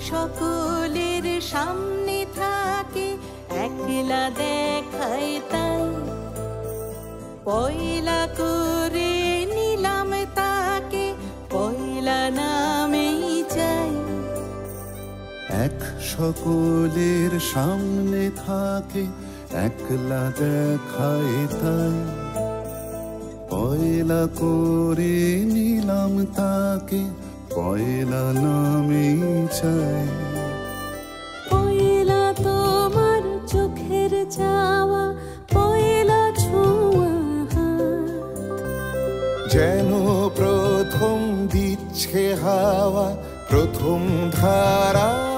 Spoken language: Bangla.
সকলের সামনে থাকে, একলা দেখায় তাই। পয়লা করে নিলাম তাকে, পয়লা নামেই চাই। এক সকলের সামনে থাকে, একলা দেখায় তাই। পয়লা করে নিলাম তাকে, পয়লা নামেই চাই। পয়লা তোমার চোখের চাওয়া, পয়লা ছোঁয়া হাত। যেন প্রথম দিচ্ছে হাওয়া, প্রথম ধারা